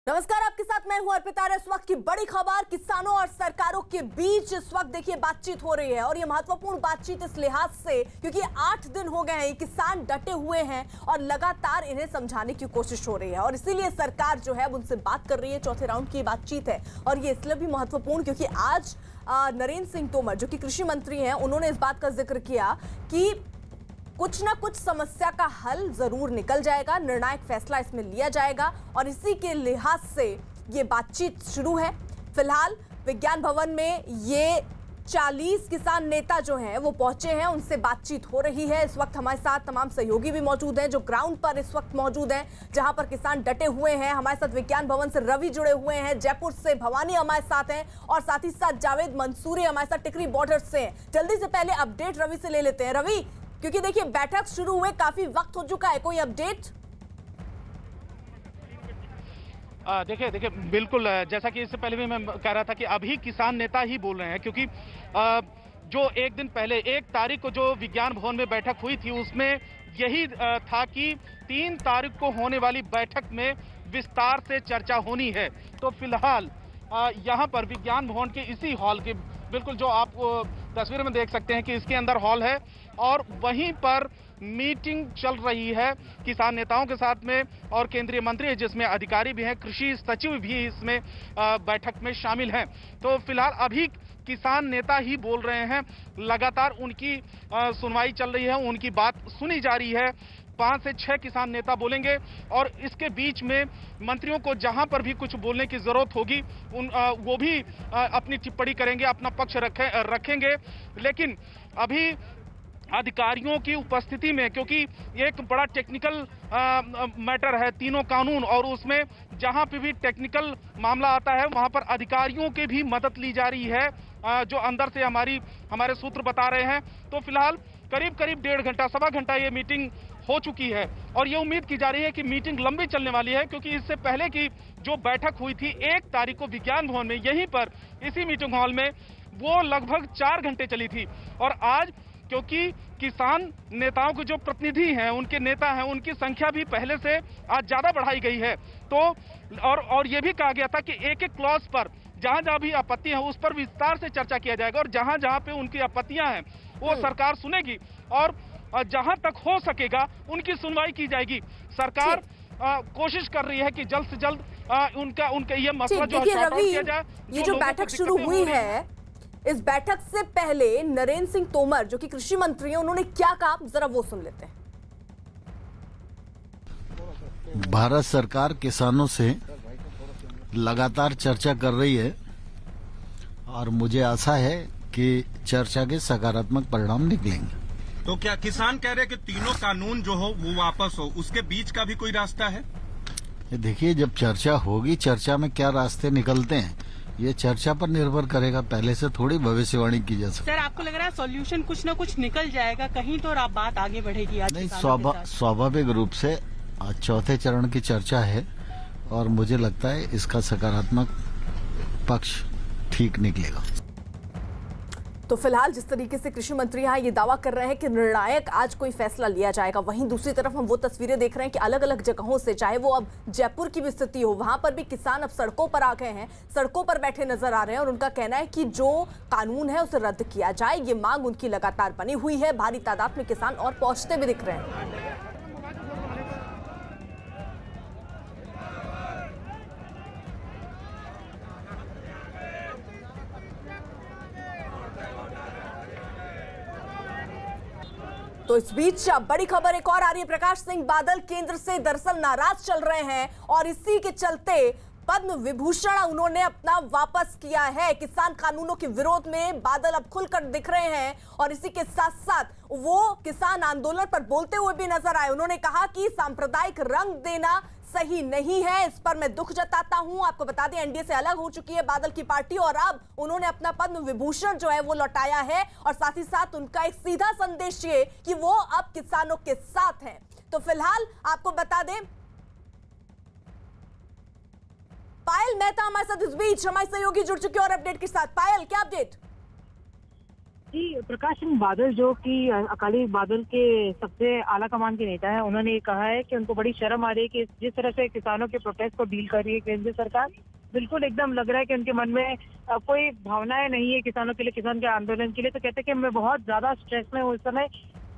नमस्कार, आपके साथ मैं हूं अर्पिता। इस वक्त की बड़ी खबर, किसानों और सरकारों के बीच इस वक्त देखिए बातचीत हो रही है और ये महत्वपूर्ण बातचीत इस लिहाज से क्योंकि 8 दिन हो गए हैं, ये किसान डटे हुए हैं और लगातार इन्हें समझाने की कोशिश हो रही है और इसीलिए सरकार जो है उनसे बात कर रही है। चौथे राउंड की बातचीत है और ये इसलिए भी महत्वपूर्ण क्योंकि आज नरेंद्र सिंह तोमर जो कि कृषि मंत्री हैं, उन्होंने इस बात का जिक्र किया कि कुछ ना कुछ समस्या का हल जरूर निकल जाएगा, निर्णायक फैसला इसमें लिया जाएगा और इसी के लिहाज से ये बातचीत शुरू है। फिलहाल विज्ञान भवन में ये 40 किसान नेता जो हैं वो पहुंचे हैं, उनसे बातचीत हो रही है। इस वक्त हमारे साथ तमाम सहयोगी भी मौजूद हैं जो ग्राउंड पर इस वक्त मौजूद हैं, जहां पर किसान डटे हुए हैं। हमारे साथ विज्ञान भवन से रवि जुड़े हुए हैं, जयपुर से भवानी हमारे साथ हैं और साथ ही साथ जावेद मंसूरी हमारे साथ टिकरी बॉर्डर से हैं। जल्दी से पहले अपडेट रवि से ले लेते हैं। रवि, क्योंकि देखिए बैठक शुरू हुए काफी वक्त हो चुका है, कोई अपडेट? देखिए बिल्कुल, जैसा कि इससे पहले भी मैं कह रहा था कि अभी किसान नेता ही बोल रहे हैं क्योंकि जो एक दिन पहले 1 तारीख को जो विज्ञान भवन में बैठक हुई थी उसमें यही था कि 3 तारीख को होने वाली बैठक में विस्तार से चर्चा होनी है। तो फिलहाल यहाँ पर विज्ञान भवन के इसी हॉल के बिल्कुल जो आप तस्वीर में देख सकते हैं कि इसके अंदर हॉल है और वहीं पर मीटिंग चल रही है किसान नेताओं के साथ में और केंद्रीय मंत्री जिसमें अधिकारी भी हैं, कृषि सचिव भी इसमें बैठक में शामिल हैं। तो फिलहाल अभी किसान नेता ही बोल रहे हैं, लगातार उनकी सुनवाई चल रही है, उनकी बात सुनी जा रही है। 5 से 6 किसान नेता बोलेंगे और इसके बीच में मंत्रियों को जहां पर भी कुछ बोलने की जरूरत होगी वो भी अपनी टिप्पणी करेंगे, अपना पक्ष रखेंगे। लेकिन अभी अधिकारियों की उपस्थिति में, क्योंकि ये एक बड़ा टेक्निकल मैटर है, तीनों कानून, और उसमें जहां पे भी टेक्निकल मामला आता है वहां पर अधिकारियों की भी मदद ली जा रही है, जो अंदर से हमारे सूत्र बता रहे हैं। तो फिलहाल करीब 1.5 घंटा, सवा घंटा ये मीटिंग हो चुकी है और ये उम्मीद की जा रही है कि मीटिंग लंबी चलने वाली है क्योंकि इससे पहले की जो बैठक हुई थी 1 तारीख को विज्ञान भवन में, यहीं पर इसी मीटिंग हॉल में, वो लगभग 4 घंटे चली थी। और आज क्योंकि किसान नेताओं के जो प्रतिनिधि हैं, उनके नेता हैं, उनकी संख्या भी पहले से आज ज्यादा बढ़ाई गई है। तो और ये भी कहा गया था कि एक क्लॉज पर जहां जहां भी आपत्ति है उस पर विस्तार से चर्चा किया जाएगा और जहां जहां पे उनकी आपत्तियां हैं वो सरकार सुनेगी और जहां तक हो सकेगा उनकी सुनवाई की जाएगी। सरकार कोशिश कर रही है कि जल्द से जल्द उनका ये मसला जो है सॉर्ट आउट किया जाए। ये जो बैठक शुरू हुई है, इस बैठक से पहले नरेंद्र सिंह तोमर जो कि कृषि मंत्री हैं, उन्होंने क्या कहा, जरा वो सुन लेते हैं। भारत सरकार किसानों से लगातार चर्चा कर रही है और मुझे आशा है कि चर्चा के सकारात्मक परिणाम निकलेंगे। तो क्या किसान कह रहे हैं कि तीनों कानून जो हो वो वापस हो, उसके बीच का भी कोई रास्ता है? देखिए, जब चर्चा होगी, चर्चा में क्या रास्ते निकलते हैं ये चर्चा पर निर्भर करेगा, पहले से थोड़ी भविष्यवाणी की जा सकती है। सर, आपको लग रहा है सॉल्यूशन कुछ न कुछ निकल जाएगा कहीं तो, और आप बात आगे बढ़ेगी? आज नहीं, स्वाभाविक रूप से आज चौथे चरण की चर्चा है और मुझे लगता है इसका सकारात्मक पक्ष ठीक निकलेगा। तो फिलहाल जिस तरीके से कृषि मंत्री यहाँ ये दावा कर रहे हैं कि निर्णायक आज कोई फैसला लिया जाएगा, वहीं दूसरी तरफ हम वो तस्वीरें देख रहे हैं कि अलग अलग जगहों से, चाहे वो अब जयपुर की भी स्थिति हो, वहां पर भी किसान अब सड़कों पर आ गए हैं, सड़कों पर बैठे नजर आ रहे हैं और उनका कहना है कि जो कानून है उसे रद्द किया जाए। ये मांग उनकी लगातार बनी हुई है। भारी तादाद में किसान और पहुंचते भी दिख रहे हैं। तो इस बीच बड़ी खबर एक और आ रही है। प्रकाश सिंह बादल केंद्र से दरअसल नाराज चल रहे हैं और इसी के चलते पद्म विभूषण उन्होंने अपना वापस किया है। किसान कानूनों के विरोध में बादल अब खुलकर दिख रहे हैं और इसी के साथ साथ वो किसान आंदोलन पर बोलते हुए भी नजर आए। उन्होंने कहा कि सांप्रदायिक रंग देना सही नहीं है, इस पर मैं दुख जताता हूं। आपको बता दें, एनडीए से अलग हो चुकी है बादल की पार्टी और अब उन्होंने अपना पद्म विभूषण जो है वो लौटाया है और साथ ही साथ उनका एक सीधा संदेश ये कि वो अब किसानों के साथ हैं। तो फिलहाल आपको बता दें, पायल मेहता हमारे साथ इस बीच हमारे सहयोगी जुड़ चुके और अपडेट के साथ। पायल, क्या अपडेट? जी, प्रकाश सिंह बादल जो कि अकाली बादल के सबसे आला कमान के नेता हैं, उन्होंने ये कहा है कि उनको बड़ी शर्म आ रही है कि जिस तरह से किसानों के प्रोटेस्ट को डील कर रही है केंद्र सरकार, बिल्कुल एकदम लग रहा है कि उनके मन में कोई भावनाएं नहीं है किसानों के लिए, किसान के आंदोलन के लिए। तो कहते हैं कि मैं बहुत ज्यादा स्ट्रेस में हूँ इस समय,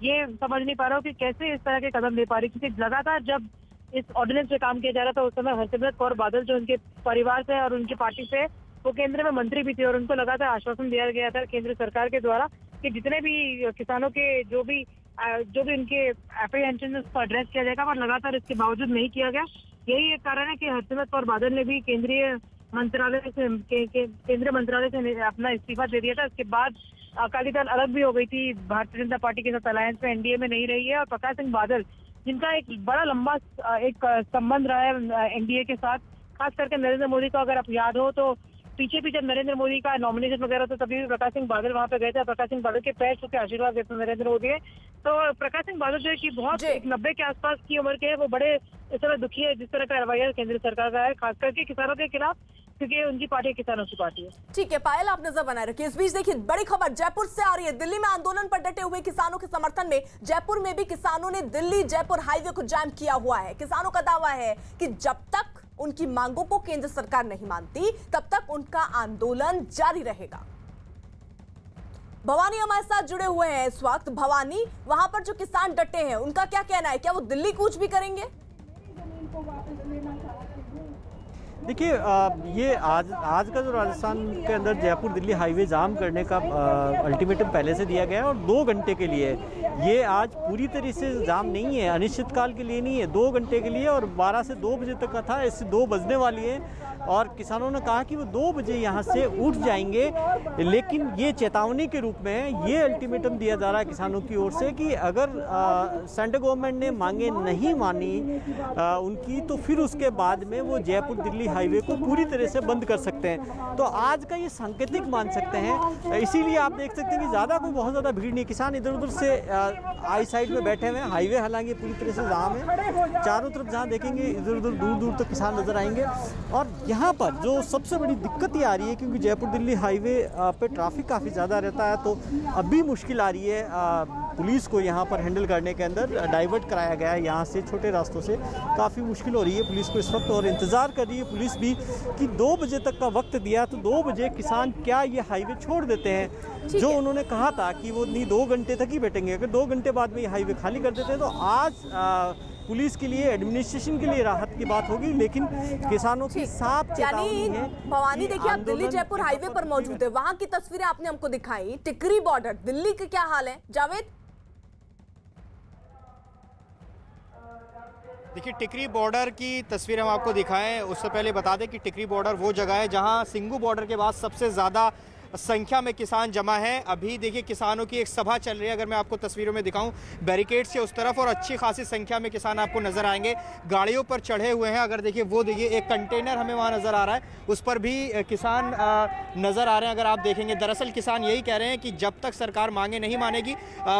ये समझ नहीं पा रहा हूँ कि कैसे इस तरह के कदम ले पा रही, क्योंकि लगातार जब इस ऑर्डिनेंस पे काम किया जा रहा था उस समय हरसिमरत कौर बादल जो उनके परिवार से और उनकी पार्टी से, वो केंद्र में मंत्री भी थे और उनको लगातार आश्वासन दिया गया था केंद्र सरकार के द्वारा कि जितने भी किसानों के जो भी उनके एप्रीहेंशन है उसको एड्रेस किया जाएगा, पर लगातार इसके बावजूद नहीं किया गया। यही एक कारण है कि हरसिमरत कौर बादल ने भी केंद्रीय मंत्रालय से अपना इस्तीफा दे दिया था। इसके बाद अकाली दल अलग भी हो गई थी भारतीय जनता पार्टी के साथ, अलायंस में एनडीए में नहीं रही है। और प्रकाश सिंह बादल जिनका एक बड़ा लंबा एक संबंध रहा है एनडीए के साथ, खास करके नरेंद्र मोदी को अगर आप याद हो तो पीछे जब नरेंद्र मोदी का नॉमिनेशन वगैरह था तभी भी प्रकाश सिंह बादल वहां पे गए थे। प्रकाश सिंह बादल के पैर छू के आशीर्वाद देते नरेंद्र मोदी है। तो प्रकाश सिंह बादल जो है कि बहुत 90 के आसपास की उम्र के है, वो बड़े इस तरह दुखी है जिस तरह का रवैया केंद्र सरकार का है, खास करके किसानों के खिलाफ, क्योंकि उनकी पार्टी किसानों की पार्टी है। ठीक है पायल, आप नजर बनाए रखिए। इस बीच देखिए बड़ी खबर जयपुर से आ रही है। दिल्ली में आंदोलन पर डटे हुए किसानों के समर्थन में जयपुर में भी किसानों ने दिल्ली जयपुर हाईवे को जाम किया हुआ है। किसानों का दावा है कि जब तक उनकी मांगों को केंद्र सरकार नहीं मानती तब तक उनका आंदोलन जारी रहेगा। भवानी हमारे साथ जुड़े हुए हैं इस वक्त। भवानी, वहां पर जो किसान डटे हैं उनका क्या कहना है, क्या वो दिल्ली कूच भी करेंगे? देखिए, ये आज का जो राजस्थान के अंदर जयपुर दिल्ली हाईवे जाम करने का अल्टीमेटम पहले से दिया गया है और 2 घंटे के लिए। ये आज पूरी तरह से जाम नहीं है, अनिश्चितकाल के लिए नहीं है, 2 घंटे के लिए और 12 से 2 बजे तक का था। इससे 2 बजने वाली है और किसानों ने कहा कि वो 2 बजे यहाँ से उठ जाएंगे। लेकिन ये चेतावनी के रूप में ये अल्टीमेटम दिया जा रहा है किसानों की ओर से कि अगर सेंट्रल गवर्नमेंट ने मांगे नहीं मानी उनकी, तो फिर उसके बाद में वो जयपुर दिल्ली हाईवे को पूरी तरह से बंद कर सकते हैं। तो आज का ये सांकेतिक मान सकते हैं। इसीलिए आप देख सकते हैं कि ज़्यादा कोई बहुत ज़्यादा भीड़ नहीं, किसान इधर उधर से आई साइड में बैठे हुए हैं। हाईवे हालांकि पूरी तरह से जाम है, चारों तरफ जहाँ देखेंगे इधर उधर दूर दूर तक किसान नजर आएंगे। और यहाँ पर जो सबसे बड़ी दिक्कत ये आ रही है क्योंकि जयपुर दिल्ली हाईवे पे ट्रैफिक काफ़ी ज़्यादा रहता है, तो अभी मुश्किल आ रही है पुलिस को यहाँ पर हैंडल करने के अंदर। डाइवर्ट कराया गया है यहाँ से, छोटे रास्तों से काफ़ी मुश्किल हो रही है पुलिस को इस वक्त, और इंतज़ार कर रही है पुलिस भी कि 2 बजे तक का वक्त दिया तो 2 बजे किसान क्या ये हाईवे छोड़ देते हैं। जो उन्होंने कहा था कि वो नहीं 2 घंटे तक ही बैठेंगे, अगर 2 घंटे बाद में ये हाईवे खाली कर देते हैं तो आज पुलिस के लिए, एडमिनिस्ट्रेशन के लिए राहत की बात होगी। लेकिन किसानों की साफ चेतावनी है। भवानी देखिए, आप दिल्ली जयपुर हाईवे पर मौजूद है, वहां की तस्वीरें आपने हमको दिखाई। टिकरी बॉर्डर दिल्ली के क्या हाल है जावेद? देखिए, टिकरी बॉर्डर की तस्वीर हम आपको दिखाएं उससे पहले बता दें कि टिकरी बॉर्डर वो जगह है जहां सिंघू बॉर्डर के बाद सबसे ज़्यादा संख्या में किसान जमा हैं। अभी देखिए किसानों की एक सभा चल रही है, अगर मैं आपको तस्वीरों में दिखाऊं बैरिकेड्स के उस तरफ, और अच्छी खासी संख्या में किसान आपको नजर आएंगे गाड़ियों पर चढ़े हुए हैं। अगर देखिए वो देखिए एक कंटेनर हमें वहां नजर आ रहा है, उस पर भी किसान नजर आ रहे हैं। अगर आप देखेंगे दरअसल किसान यही कह रहे हैं कि जब तक सरकार मांगे नहीं मानेगी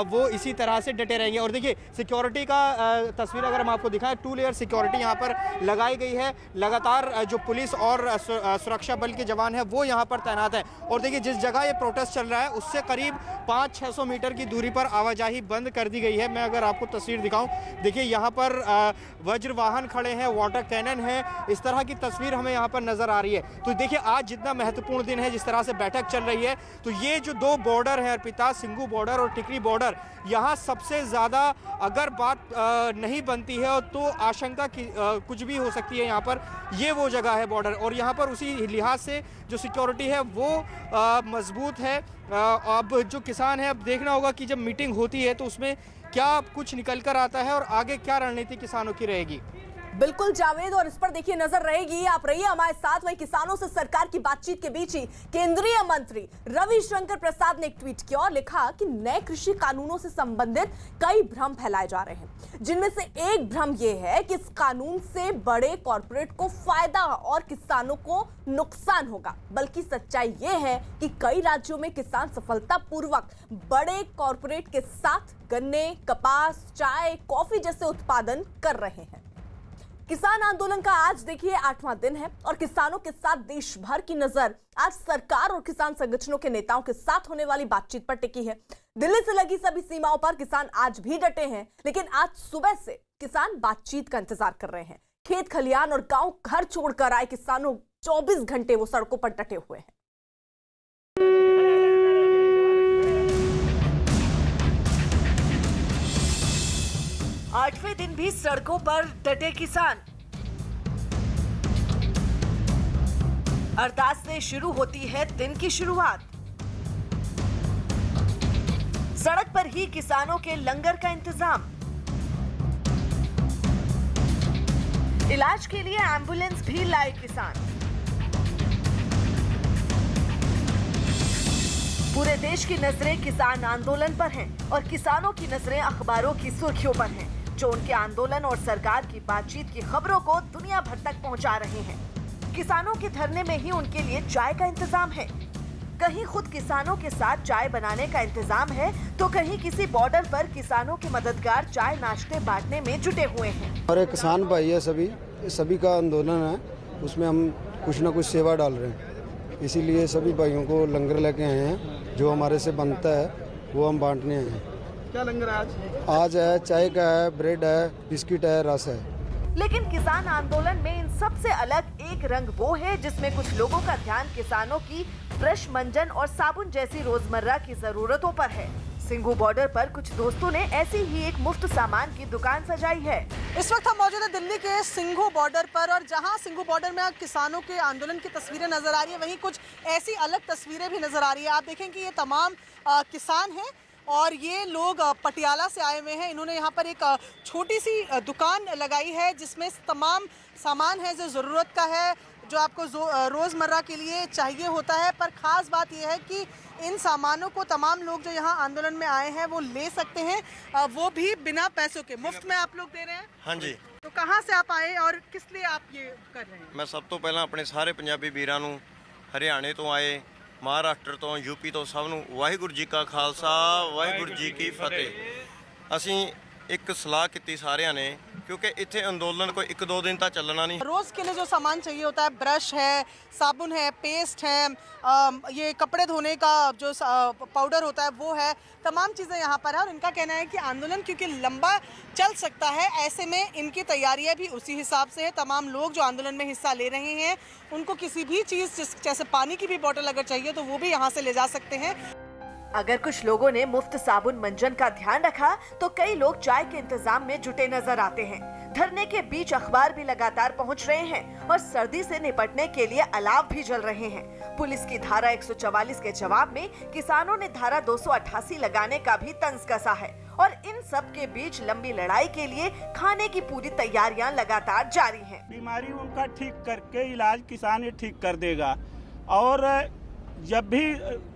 वो इसी तरह से डटे रहेंगे। और देखिए सिक्योरिटी का तस्वीर अगर हम आपको दिखाएं, 2 लेयर सिक्योरिटी यहाँ पर लगाई गई है। लगातार जो पुलिस और सुरक्षा बल के जवान हैं वो यहाँ पर तैनात है। और देखिए जिस जगह ये प्रोटेस्ट चल रहा है उससे करीब 500-600 मीटर की दूरी पर आवाजाही बंद कर दी गई है। मैं अगर आपको तस्वीर दिखाऊं, देखिए यहाँ पर वज्र वाहन खड़े हैं, वाटर कैनन है, इस तरह की तस्वीर हमें यहाँ पर नजर आ रही है। तो देखिए आज जितना महत्वपूर्ण दिन है, जिस तरह से बैठक चल रही है, तो ये जो 2 बॉर्डर है अर्पिता, सिंघू बॉर्डर और टिकरी बॉर्डर, यहाँ सबसे ज़्यादा अगर बात नहीं बनती है तो आशंका की कुछ भी हो सकती है। यहाँ पर ये वो जगह है बॉर्डर, और यहाँ पर उसी लिहाज से जो सिक्योरिटी है वो मजबूत है। अब जो किसान है, अब देखना होगा कि जब मीटिंग होती है तो उसमें क्या कुछ निकल कर आता है और आगे क्या रणनीति किसानों की रहेगी। बिल्कुल जावेद, और इस पर देखिए नजर रहेगी। आप रहिए हमारे साथ। वही किसानों से सरकार की बातचीत के बीच ही केंद्रीय मंत्री रविशंकर प्रसाद ने एक ट्वीट किया और लिखा कि नए कृषि कानूनों से संबंधित कई भ्रम फैलाए जा रहे हैं, जिनमें से एक भ्रम यह है कि इस कानून से बड़े कॉर्पोरेट को फायदा और किसानों को नुकसान होगा। बल्कि सच्चाई यह है कि कई राज्यों में किसान सफलतापूर्वक बड़े कॉर्पोरेट के साथ गन्ने, कपास, चाय, कॉफी जैसे उत्पादन कर रहे हैं। किसान आंदोलन का आज देखिए 8वां दिन है और किसानों के साथ देश भर की नजर आज सरकार और किसान संगठनों के नेताओं के साथ होने वाली बातचीत पर टिकी है। दिल्ली से लगी सभी सीमाओं पर किसान आज भी डटे हैं, लेकिन आज सुबह से किसान बातचीत का इंतजार कर रहे हैं। खेत खलियान और गांव घर छोड़कर आए किसानों 24 घंटे वो सड़कों पर डटे हुए हैं। आठवें दिन भी सड़कों पर डटे किसान। अरदास से शुरू होती है दिन की शुरुआत। सड़क पर ही किसानों के लंगर का इंतजाम। इलाज के लिए एम्बुलेंस भी लाए किसान। पूरे देश की नजरें किसान आंदोलन पर हैं और किसानों की नजरें अखबारों की सुर्खियों पर हैं, जो उनके आंदोलन और सरकार की बातचीत की खबरों को दुनिया भर तक पहुंचा रहे हैं। किसानों के धरने में ही उनके लिए चाय का इंतजाम है। कहीं खुद किसानों के साथ चाय बनाने का इंतजाम है, तो कहीं किसी बॉर्डर पर किसानों के मददगार चाय नाश्ते बांटने में जुटे हुए हैं। हमारे किसान भाई है, सभी का आंदोलन है, उसमें हम कुछ न कुछ सेवा डाल रहे हैं। इसीलिए सभी भाइयों को लंगर लेके आए हैं, जो हमारे से बनता है वो हम बांटने आए हैं। क्या लंगर है आज है, चाय का है, ब्रेड है, बिस्किट है, रस है। लेकिन किसान आंदोलन में इन सबसे अलग एक रंग वो है जिसमें कुछ लोगों का ध्यान किसानों की ब्रश, मंजन और साबुन जैसी रोजमर्रा की जरूरतों पर है। सिंघू बॉर्डर पर कुछ दोस्तों ने ऐसी ही एक मुफ्त सामान की दुकान सजाई है। इस वक्त हम मौजूद है दिल्ली के सिंघू बॉर्डर पर, और जहां सिंघू बॉर्डर में किसानों के आंदोलन की तस्वीरें नजर आ रही है, वहीं कुछ ऐसी अलग तस्वीरें भी नजर आ रही है। आप देखें कि ये तमाम किसान हैं और ये लोग पटियाला से आए हुए हैं। इन्होंने यहाँ पर एक छोटी सी दुकान लगाई है जिसमें तमाम सामान है जो ज़रूरत का है, जो आपको रोज़मर्रा के लिए चाहिए होता है। पर ख़ास बात यह है कि इन सामानों को तमाम लोग जो यहाँ आंदोलन में आए हैं वो ले सकते हैं, वो भी बिना पैसों के, मुफ्त में आप लोग दे रहे हैं। हाँ जी। तो कहाँ से आप आए और किस लिए आप ये कर रहे हैं? मैं सब तो पहला अपने सारे पंजाबी वीरां नूं, हरियाणे तो आए, महाराष्ट्र तो, यूपी तो, सब नूं वाहिगुरू जी का खालसा, वाहिगुरू जी की फतेह। असीं एक सलाह की सारिਆਂ ने, क्योंकि इत्थे अंदोलन कोई 1-2 दिन तक चलना नहीं। रोज़ के लिए जो सामान चाहिए होता है, ब्रश है, साबुन है, पेस्ट है, ये कपड़े धोने का जो पाउडर होता है वो है, तमाम चीज़ें यहाँ पर है। और इनका कहना है कि आंदोलन क्योंकि लंबा चल सकता है, ऐसे में इनकी तैयारियाँ भी उसी हिसाब से है। तमाम लोग जो आंदोलन में हिस्सा ले रहे हैं उनको किसी भी चीज़ जैसे पानी की भी बोतल अगर चाहिए तो वो भी यहाँ से ले जा सकते हैं। अगर कुछ लोगों ने मुफ्त साबुन मंजन का ध्यान रखा तो कई लोग चाय के इंतजाम में जुटे नजर आते हैं। धरने के बीच अखबार भी लगातार पहुंच रहे हैं और सर्दी से निपटने के लिए अलाव भी जल रहे हैं। पुलिस की धारा 144 के जवाब में किसानों ने धारा 288 लगाने का भी तंज कसा है। और इन सब के बीच लंबी लड़ाई के लिए खाने की पूरी तैयारियां लगातार जारी हैं। बीमारी उनका ठीक करके इलाज किसान ही ठीक कर देगा, और जब भी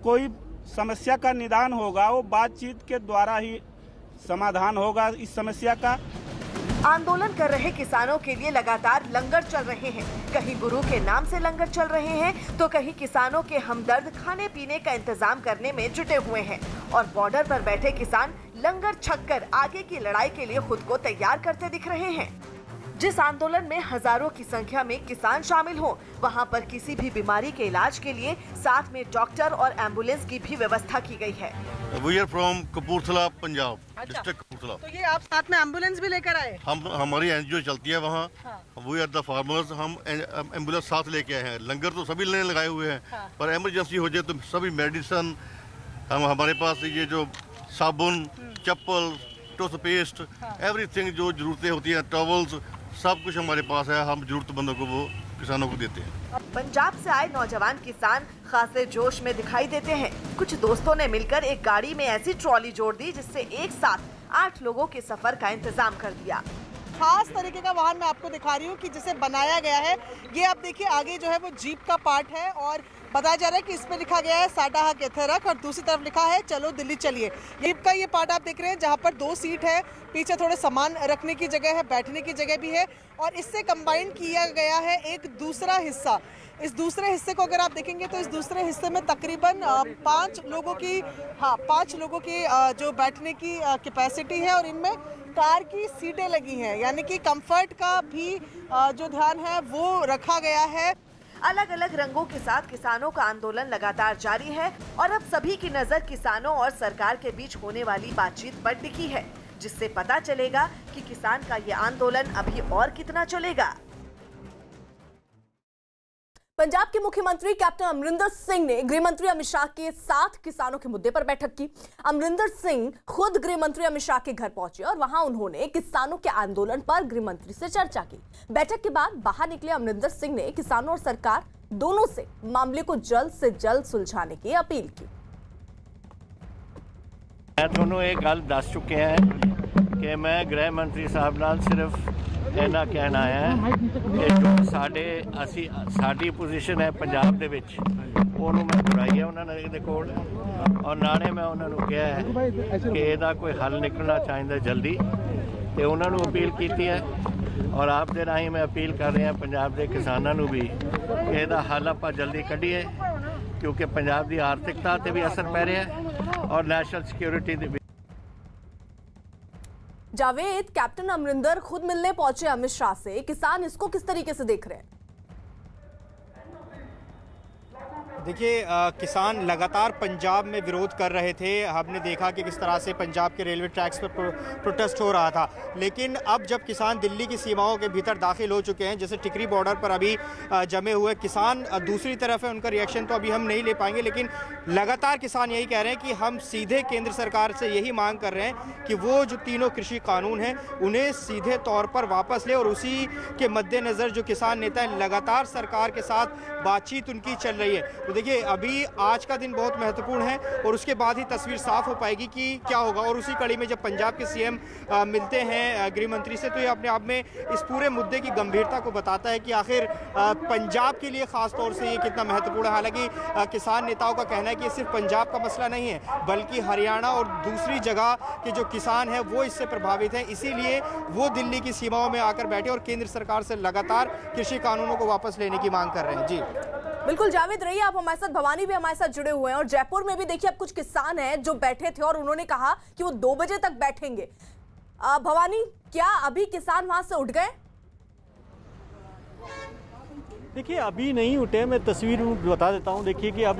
कोई समस्या का निदान होगा वो बातचीत के द्वारा ही समाधान होगा इस समस्या का। आंदोलन कर रहे किसानों के लिए लगातार लंगर चल रहे हैं। कहीं गुरु के नाम से लंगर चल रहे हैं तो कहीं किसानों के हमदर्द खाने पीने का इंतजाम करने में जुटे हुए हैं। और बॉर्डर पर बैठे किसान लंगर छककर आगे की लड़ाई के लिए खुद को तैयार करते दिख रहे हैं। जिस आंदोलन में हजारों की संख्या में किसान शामिल हो, वहां पर किसी भी बीमारी के इलाज के लिए साथ में डॉक्टर और एम्बुलेंस की भी व्यवस्था की गई है। We are from Kapurthala, Punjab, district Kapurthala. तो ये आप साथ में एम्बुलेंस भी लेकर आए? हमारी एनजीओ चलती है वहाँ। वी आर द फार्मर्स, हम एम्बुलेंस साथ लेके आए हैं। लंगर तो सभी लेने लगाए हुए हैं, पर इमरजेंसी हो जाए तो सभी मेडिसिन, हमारे पास ये जो साबुन, चप्पल, टूथपेस्ट, एवरीथिंग जो जरूरतें होती हैं, टॉवल्स, सब कुछ हमारे पास है। हम जरूरतमंदों को वो किसानों को देते हैं। पंजाब से आए नौजवान किसान खासे जोश में दिखाई देते हैं। कुछ दोस्तों ने मिलकर एक गाड़ी में ऐसी ट्रॉली जोड़ दी जिससे एक साथ 8 लोगों के सफर का इंतजाम कर दिया। खास तरीके का वाहन मैं आपको दिखा रही हूँ कि जिसे बनाया गया है। ये आप देखिए आगे जो है वो जीप का पार्ट है और बताया जा रहा है कि इस पे लिखा गया है साडा हक इत्थे रख और दूसरी तरफ लिखा है चलो दिल्ली चलिए। जीप का ये पार्ट आप देख रहे हैं जहाँ पर 2 सीट है, पीछे थोड़े सामान रखने की जगह है, बैठने की जगह भी है और इससे कंबाइन किया गया है एक दूसरा हिस्सा। इस दूसरे हिस्से को अगर आप देखेंगे तो इस दूसरे हिस्से में तकरीबन 5 लोगों की जो बैठने की कैपेसिटी है और इनमें कार की सीटें लगी हैं, यानी कि कंफर्ट का भी जो ध्यान है वो रखा गया है। अलग अलग रंगों के साथ किसानों का आंदोलन लगातार जारी है और अब सभी की नजर किसानों और सरकार के बीच होने वाली बातचीत पर टिकी है, जिससे पता चलेगा कि किसान का ये आंदोलन अभी और कितना चलेगा। पंजाब के मुख्यमंत्री कैप्टन अमरिंदर सिंह ने गृह मंत्री अमित शाह के साथ किसानों के मुद्दे पर बैठक की। अमरिंदर सिंह खुद गृह मंत्री अमित शाह के घर पहुंचे और वहां उन्होंने किसानों के आंदोलन पर गृह मंत्री से चर्चा की। बैठक के बाद बाहर निकले अमरिंदर सिंह ने किसानों और सरकार दोनों से मामले को जल्द से जल्द सुलझाने की अपील की। दोनों एक गल दस चुके हैं कि मैं गृह मंत्री साहब नाल सिर्फ इन्ना कहना है कि जो साडी पोजीशन है पंजाब दे विच ਉਹਨੂੰ मैं बुराई है उन्होंने कोल और नाले मैं उन्होंने कहा है कि ਇਹਦਾ कोई हल निकलना चाहिए जल्दी तो उन्होंने अपील की है और आप दे राही मैं अपील कर रहा पंजाब के किसानों को भी ਇਹਦਾ हल आप जल्दी कढ़ीए क्योंकि पंजाब की आर्थिकता ते भी असर पै रहा है और नैशनल सिक्योरिटी दे। जावेद, कैप्टन अमरिंदर खुद मिलने पहुंचे अमित शाह से, किसान इसको किस तरीके से देख रहे हैं? देखिए किसान लगातार पंजाब में विरोध कर रहे थे। हमने देखा कि किस तरह से पंजाब के रेलवे ट्रैक्स पर प्रोटेस्ट हो रहा था, लेकिन अब जब किसान दिल्ली की सीमाओं के भीतर दाखिल हो चुके हैं, जैसे टिकरी बॉर्डर पर अभी जमे हुए किसान दूसरी तरफ है, उनका रिएक्शन तो अभी हम नहीं ले पाएंगे, लेकिन लगातार किसान यही कह रहे हैं कि हम सीधे केंद्र सरकार से यही मांग कर रहे हैं कि वो जो तीनों कृषि कानून हैं उन्हें सीधे तौर पर वापस ले और उसी के मद्देनज़र जो किसान नेता हैं लगातार सरकार के साथ बातचीत उनकी चल रही है। तो देखिए अभी आज का दिन बहुत महत्वपूर्ण है और उसके बाद ही तस्वीर साफ हो पाएगी कि क्या होगा। और उसी कड़ी में जब पंजाब के सीएम मिलते हैं गृह मंत्री से तो ये अपने आप में इस पूरे मुद्दे की गंभीरता को बताता है कि आखिर पंजाब के लिए खास तौर से ये कितना महत्वपूर्ण है। हालांकि किसान नेताओं का कहना है कि ये सिर्फ पंजाब का मसला नहीं है बल्कि हरियाणा और दूसरी जगह के जो किसान हैं वो इससे प्रभावित हैं, इसीलिए वो दिल्ली की सीमाओं में आकर बैठे और केंद्र सरकार से लगातार कृषि कानूनों को वापस लेने की मांग कर रहे हैं। जी बिल्कुल जावेद, रहिए आप हमारे साथ। भवानी भी हमारे साथ जुड़े हुए हैं और जयपुर में भी देखिए अब कुछ किसान हैं जो बैठे थे और उन्होंने कहा कि वो 2 बजे तक बैठेंगे। भवानी, क्या अभी किसान वहां से उठ गए? देखिए अभी नहीं उठे, मैं तस्वीर बता देता हूँ। देखिए कि अब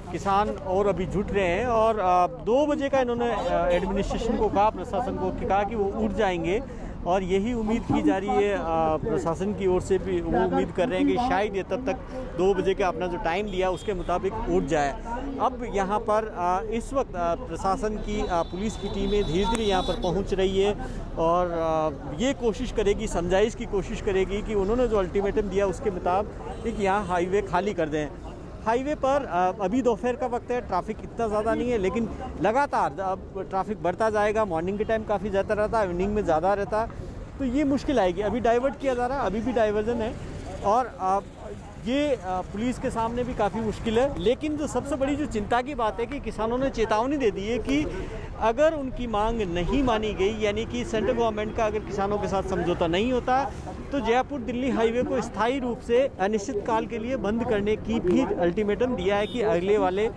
किसान और अभी जुट रहे हैं और 2 बजे का इन्होंने एडमिनिस्ट्रेशन को कहा, प्रशासन को कहा कि वो उठ जाएंगे और यही उम्मीद की जा रही है प्रशासन की ओर से भी। वो उम्मीद कर रहे हैं कि शायद ये तब तक 2 बजे का अपना जो टाइम लिया उसके मुताबिक उठ जाए। अब यहाँ पर इस वक्त प्रशासन की पुलिस की टीमें धीरे धीरे यहाँ पर पहुँच रही है और ये कोशिश करेगी, समझाइश की कोशिश करेगी कि उन्होंने जो अल्टीमेटम दिया उसके मुताबिक यहाँ हाईवे खाली कर दें। हाईवे पर अभी दोपहर का वक्त है, ट्रैफिक इतना ज़्यादा नहीं है, लेकिन लगातार अब ट्रैफिक बढ़ता जाएगा। मॉर्निंग के टाइम काफ़ी ज़्यादा रहता है, इवनिंग में ज़्यादा रहता है, तो ये मुश्किल आएगी। अभी डाइवर्ट किया जा रहा है, अभी भी डाइवर्जन है और ये पुलिस के सामने भी काफ़ी मुश्किल है। लेकिन जो सबसे बड़ी जो चिंता की बात है कि किसानों ने चेतावनी दे दी है कि अगर उनकी मांग नहीं मानी गई, यानी कि सेंट्रल गवर्नमेंट का अगर किसानों के साथ समझौता नहीं होता, तो जयपुर दिल्ली हाईवे को स्थायी रूप से अनिश्चित काल के लिए बंद करने की भी अल्टीमेटम दिया है कि अगले वाले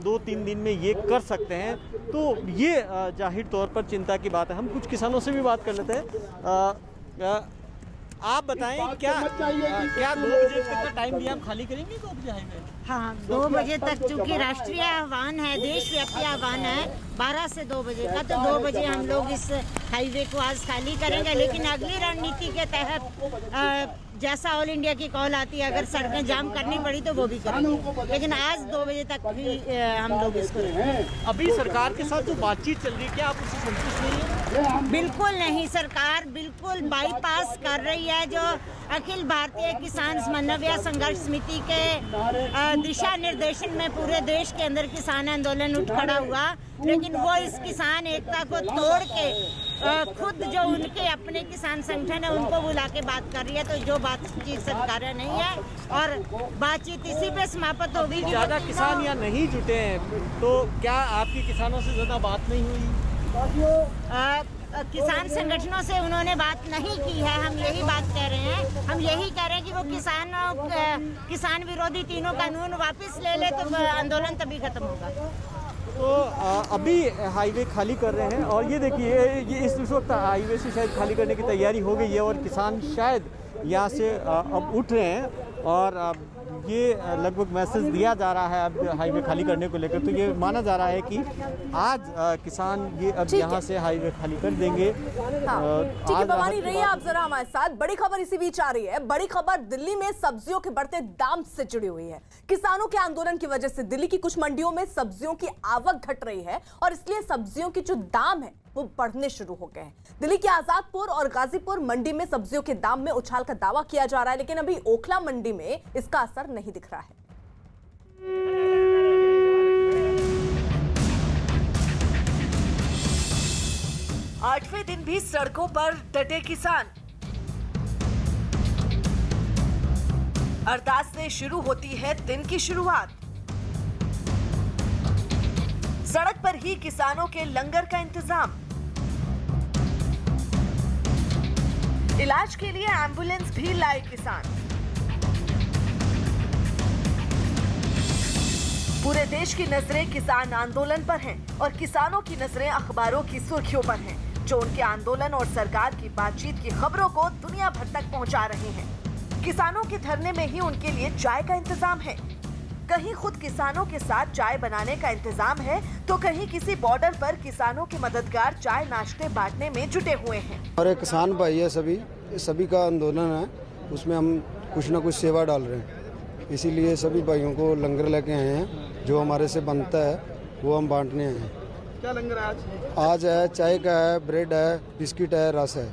2-3 दिन में ये कर सकते हैं। तो ये जाहिर तौर पर चिंता की बात है। हम कुछ किसानों से भी बात कर लेते हैं। आप बताएं क्या 2 बजे तक टाइम दिया, हम खाली करेंगे 2 बजे हाईवे? हाँ, 2 बजे तक, चूँकि राष्ट्रीय आह्वान है, देशव्यापी आह्वान है 12 से 2 बजे का, तो 2 बजे हम लोग इस हाईवे को आज खाली करेंगे। लेकिन अगली रणनीति के तहत जैसा ऑल इंडिया की कॉल आती है, अगर सड़कें जाम करनी पड़ी तो वो भी करेंगे, लेकिन आज 2 बजे तक भी हम लोग इसको अभी सरकार के साथ जो बातचीत चल रही है, क्या आप उससे संतुष्ट नहीं है? बिल्कुल नहीं, सरकार बिल्कुल बाईपास कर रही है जो अखिल भारतीय किसान समन्वय संघर्ष समिति के दिशा निर्देशन में पूरे देश के अंदर किसान आंदोलन उठ खड़ा हुआ, लेकिन वो इस किसान एकता को तोड़ के खुद जो उनके अपने किसान संगठन है उनको बुला के बात कर रही है, तो जो बातचीत स्वीकार्य नहीं है और बातचीत इसी पे समाप्त होगी। ज़्यादा किसान यहाँ नहीं जुटे हैं, तो क्या आपकी किसानों से ज़्यादा बात नहीं हुई? किसान संगठनों से उन्होंने बात नहीं की है, हम यही बात कह रहे हैं। हम यही कह रहे हैं कि वो किसान विरोधी तीनों कानून वापस ले ले, तो आंदोलन तभी खत्म होगा। तो अभी हाईवे खाली कर रहे हैं और ये देखिए, ये इस वक्त हाईवे से शायद खाली करने की तैयारी हो गई है और किसान शायद यहाँ से अब उठ रहे हैं और ये लगभग मैसेज दिया जा रहा है अब हाईवे खाली करने को लेकर। तो ये माना जा रहा है कि आज किसान ये अब यहाँ से हाईवे खाली कर देंगे। ठीक है भवानी, रहिए आप जरा हमारे साथ। बड़ी खबर इसी बीच आ रही है। बड़ी खबर दिल्ली में सब्जियों के बढ़ते दाम से जुड़ी हुई है। किसानों के आंदोलन की वजह से दिल्ली की कुछ मंडियों में सब्जियों की आवक घट रही है और इसलिए सब्जियों के जो दाम है वो बढ़ने शुरू हो गए हैं। दिल्ली की आजादपुर और गाजीपुर मंडी में सब्जियों के दाम में उछाल का दावा किया जा रहा है, लेकिन अभी ओखला मंडी में इसका असर नहीं दिख रहा है। आठवें दिन भी सड़कों पर डटे किसान। अरदास से शुरू होती है दिन की शुरुआत। सड़क पर ही किसानों के लंगर का इंतजाम। इलाज के लिए एम्बुलेंस भी लाए किसान। पूरे देश की नजरें किसान आंदोलन पर हैं और किसानों की नजरें अखबारों की सुर्खियों पर हैं, जो उनके आंदोलन और सरकार की बातचीत की खबरों को दुनिया भर तक पहुंचा रहे हैं। किसानों के धरने में ही उनके लिए चाय का इंतजाम है। कहीं खुद किसानों के साथ चाय बनाने का इंतजाम है, तो कहीं किसी बॉर्डर पर किसानों के मददगार चाय नाश्ते बांटने में जुटे हुए हैं। हमारे किसान भाई है, सभी का आंदोलन है, उसमें हम कुछ न कुछ सेवा डाल रहे हैं। इसीलिए सभी भाइयों को लंगर लेके आए हैं, जो हमारे से बनता है वो हम बांटने आए हैं। क्या लंगर है आज है, चाय का है, ब्रेड है, बिस्किट है, रस है।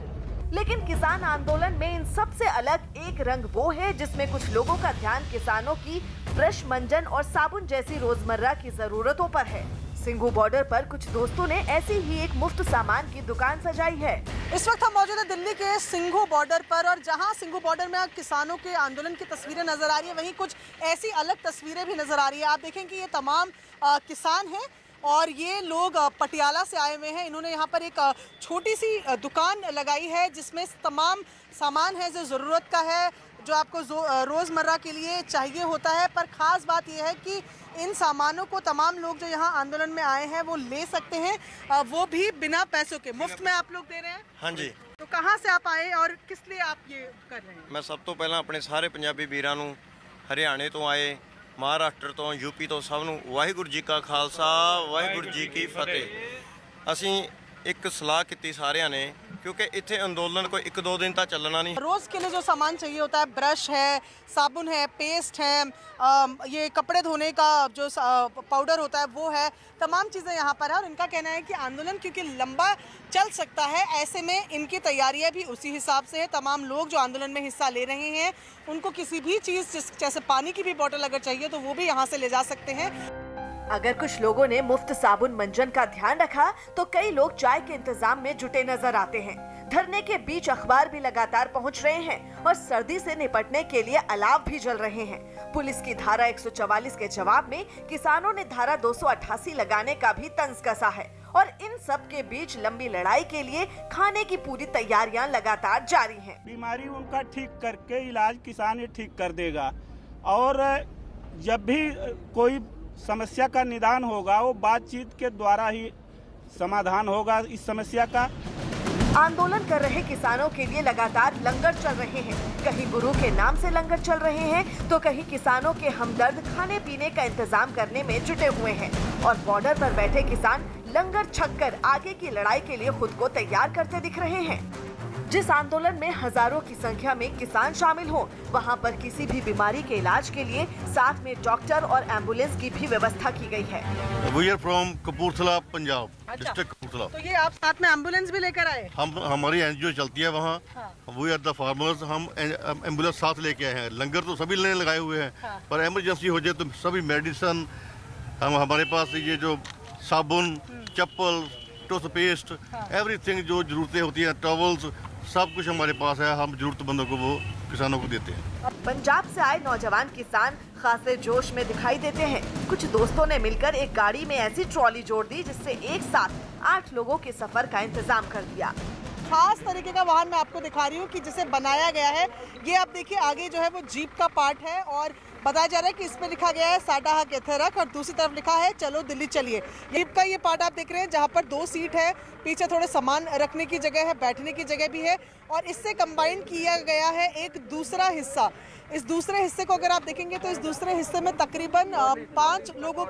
लेकिन किसान आंदोलन में इन सबसे अलग एक रंग वो है जिसमें कुछ लोगों का ध्यान किसानों की ब्रश, मंजन और साबुन जैसी रोजमर्रा की जरूरतों पर है। सिंघू बॉर्डर पर कुछ दोस्तों ने ऐसी ही एक मुफ्त सामान की दुकान सजाई है। इस वक्त हम मौजूद है दिल्ली के सिंघू बॉर्डर पर और जहां सिंघू बॉर्डर में किसानों के आंदोलन की तस्वीरें नजर आ रही है, वहीं कुछ ऐसी अलग तस्वीरें भी नजर आ रही है। आप देखें कि ये तमाम किसान हैं और ये लोग पटियाला से आए हुए हैं। इन्होंने यहाँ पर एक छोटी सी दुकान लगाई है जिसमें तमाम सामान है जो ज़रूरत का है, जो आपको रोज़मर्रा के लिए चाहिए होता है। पर ख़ास बात यह है कि इन सामानों को तमाम लोग जो यहाँ आंदोलन में आए हैं वो ले सकते हैं, वो भी बिना पैसों के। मुफ्त में आप लोग दे रहे हैं? हाँ जी। तो कहाँ से आप आए और किस लिए आप ये कर रहे हैं? मैं सब तो पहला अपने सारे पंजाबी वीरां नूं, हरियाणे तो आए, महाराष्ट्र तो, यूपी तो सब नूं वाहिगुरू जी का खालसा वाहिगुरू जी की फतेह। ਅਸੀਂ एक सलाह की सारिਆਂ ने, क्योंकि इत्थे अंदोलन कोई 1-2 दिन तक चलना नहीं। रोज के लिए जो सामान चाहिए होता है, ब्रश है, साबुन है, पेस्ट है, ये कपड़े धोने का जो पाउडर होता है वो है, तमाम चीज़ें यहाँ पर है। और इनका कहना है कि आंदोलन क्योंकि लंबा चल सकता है, ऐसे में इनकी तैयारियाँ भी उसी हिसाब से है। तमाम लोग जो आंदोलन में हिस्सा ले रहे हैं उनको किसी भी चीज़ जैसे पानी की भी बोतल अगर चाहिए तो वो भी यहाँ से ले जा सकते हैं। अगर कुछ लोगों ने मुफ्त साबुन मंजन का ध्यान रखा तो कई लोग चाय के इंतजाम में जुटे नजर आते हैं। धरने के बीच अखबार भी लगातार पहुंच रहे हैं और सर्दी से निपटने के लिए अलाव भी जल रहे हैं। पुलिस की धारा 144 के जवाब में किसानों ने धारा 288 लगाने का भी तंज कसा है। और इन सब के बीच लंबी लड़ाई के लिए खाने की पूरी तैयारियां लगातार जारी हैं। बीमारी उनका ठीक करके इलाज किसान ही ठीक कर देगा और जब भी कोई समस्या का निदान होगा वो बातचीत के द्वारा ही समाधान होगा इस समस्या का। आंदोलन कर रहे किसानों के लिए लगातार लंगर चल रहे हैं। कहीं गुरु के नाम से लंगर चल रहे हैं तो कहीं किसानों के हमदर्द खाने पीने का इंतजाम करने में जुटे हुए हैं। और बॉर्डर पर बैठे किसान लंगर छककर आगे की लड़ाई के लिए खुद को तैयार करते दिख रहे हैं। जिस आंदोलन में हजारों की संख्या में किसान शामिल हो, वहां पर किसी भी बीमारी के इलाज के लिए साथ में डॉक्टर और एम्बुलेंस की भी व्यवस्था की गई है। We are from Kapurthala, Punjab, district Kapurthala. तो ये आप साथ में एम्बुलेंस भी लेकर आए? हमारी एनजीओ चलती है वहाँ। वी आर द फार्मर्स, हम एम्बुलेंस साथ लेके आए हैं। लंगर तो सभी लेने लगाए हुए हैं, पर इमरजेंसी हो जाए तो सभी मेडिसिन हमारे पास, ये जो साबुन, चप्पल, टूथपेस्ट, एवरीथिंग जो जरूरतें होती हैं, टॉवल्स, सब कुछ हमारे पास है। हम जरूरतमंदों को वो किसानों को देते हैं। पंजाब से आए नौजवान किसान खासे जोश में दिखाई देते हैं। कुछ दोस्तों ने मिलकर एक गाड़ी में ऐसी ट्रॉली जोड़ दी जिससे एक साथ 8 लोगों के सफर का इंतजाम कर दिया। खास तरीके का वाहन मैं आपको दिखा रही हूँ कि जिसे बनाया गया है। ये आप देखिए आगे जो है वो जीप का पार्ट है और बताया जा रहा है कि इसमें लिखा गया है साडा हक इत्थे रख और दूसरी तरफ लिखा है चलो दिल्ली चलिए। जीप का ये पार्ट आप देख रहे हैं जहाँ पर 2 सीट है, पीछे थोड़े सामान रखने की जगह है, बैठने की जगह भी है और इससे कंबाइन किया गया है एक दूसरा हिस्सा। इस दूसरे हिस्से को अगर आप देखेंगे तो इस दूसरे हिस्से में तकरीबन 5 लोगों